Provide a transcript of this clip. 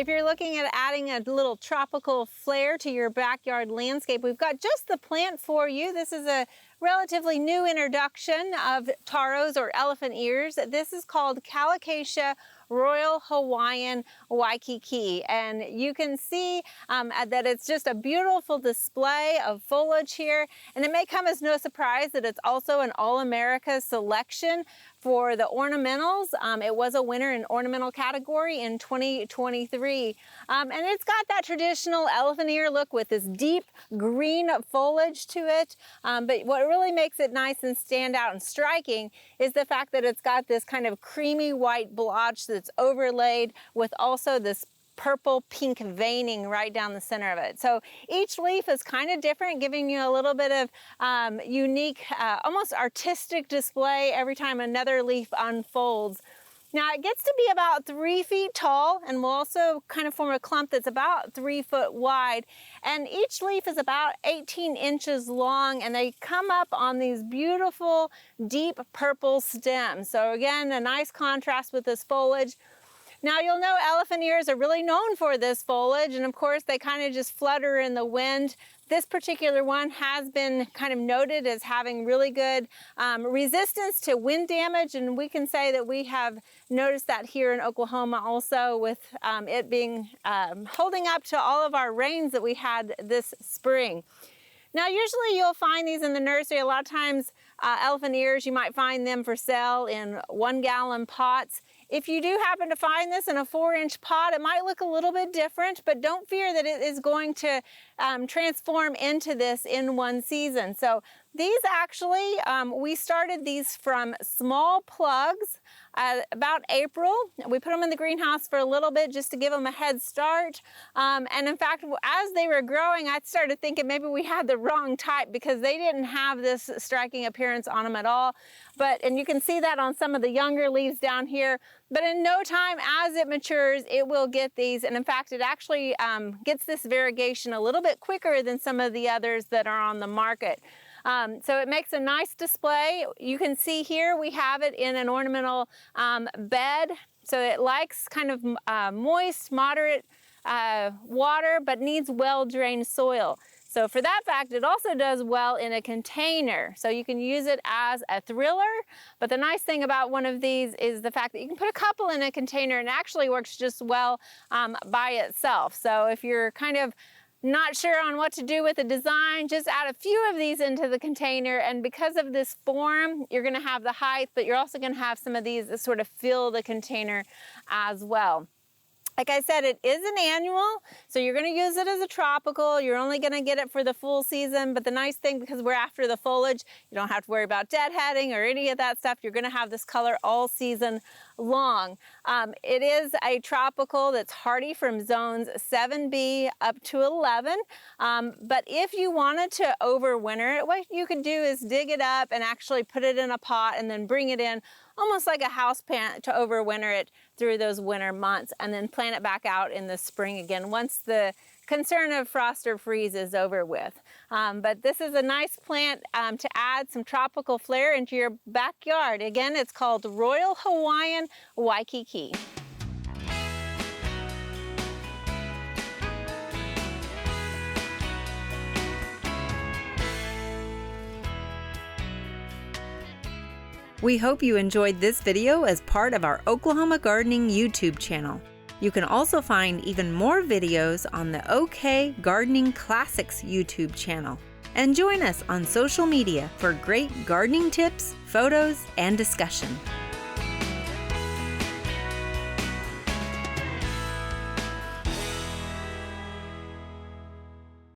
if you're looking at adding a little tropical flair to your backyard landscape, we've got just the plant for you. This is a relatively new introduction of taros or elephant ears. This is called Colocasia Royal Hawaiian Waikiki, and you can see that it's just a beautiful display of foliage here, and it may come as no surprise that it's also an All-America selection for the ornamentals. It was a winner in ornamental category in 2023, and it's got that traditional elephant ear look with this deep green foliage to it, but what really makes it nice and stand out and striking is the fact that it's got this kind of creamy white blotch that's overlaid with also this purple pink veining right down the center of it. So each leaf is kind of different, giving you a little bit of unique, almost artistic display every time another leaf unfolds. Now it gets to be about 3 feet tall and will also kind of form a clump that's about 3 foot wide. And each leaf is about 18 inches long, and they come up on these beautiful deep purple stems. So again, a nice contrast with this foliage. Now you'll know elephant ears are really known for this foliage, and of course they kind of just flutter in the wind. This particular one has been kind of noted as having really good resistance to wind damage, and we can say that we have noticed that here in Oklahoma also, with it being holding up to all of our rains that we had this spring. Now usually you'll find these in the nursery. A lot of times elephant ears, you might find them for sale in 1-gallon pots. If you do happen to find this in a 4-inch pot, it might look a little bit different, but don't fear that it is going to transform into this in one season. So these actually, we started these from small plugs about April. We put them in the greenhouse for a little bit just to give them a head start. And in fact, as they were growing, I started thinking maybe we had the wrong type because they didn't have this striking appearance on them at all. And you can see that on some of the younger leaves down here. But in no time, as it matures, it will get these. And in fact, it actually gets this variegation a little bit quicker than some of the others that are on the market. So it makes a nice display. You can see here we have it in an ornamental bed. So it likes kind of moist, moderate water, but needs well-drained soil. So for that fact, it also does well in a container. So you can use it as a thriller, but the nice thing about one of these is the fact that you can put a couple in a container and it actually works just well by itself. So if you're kind of not sure on what to do with the design, just add a few of these into the container, and because of this form, you're gonna have the height, but you're also gonna have some of these that sort of fill the container as well. Like I said, it is an annual, so you're going to use it as a tropical. You're only going to get it for the full season, but the nice thing, because we're after the foliage, you don't have to worry about deadheading or any of that stuff. You're going to have this color all season long. It is a tropical that's hardy from zones 7B up to 11, but if you wanted to overwinter it, what you could do is dig it up and actually put it in a pot and then bring it in almost like a house plant to overwinter it through those winter months, and then plant it back out in the spring again once the concern of frost or freeze is over with. But this is a nice plant to add some tropical flair into your backyard. Again, it's called Royal Hawaiian Waikiki. We hope you enjoyed this video as part of our Oklahoma Gardening YouTube channel. You can also find even more videos on the OK Gardening Classics YouTube channel. And join us on social media for great gardening tips, photos, and discussion.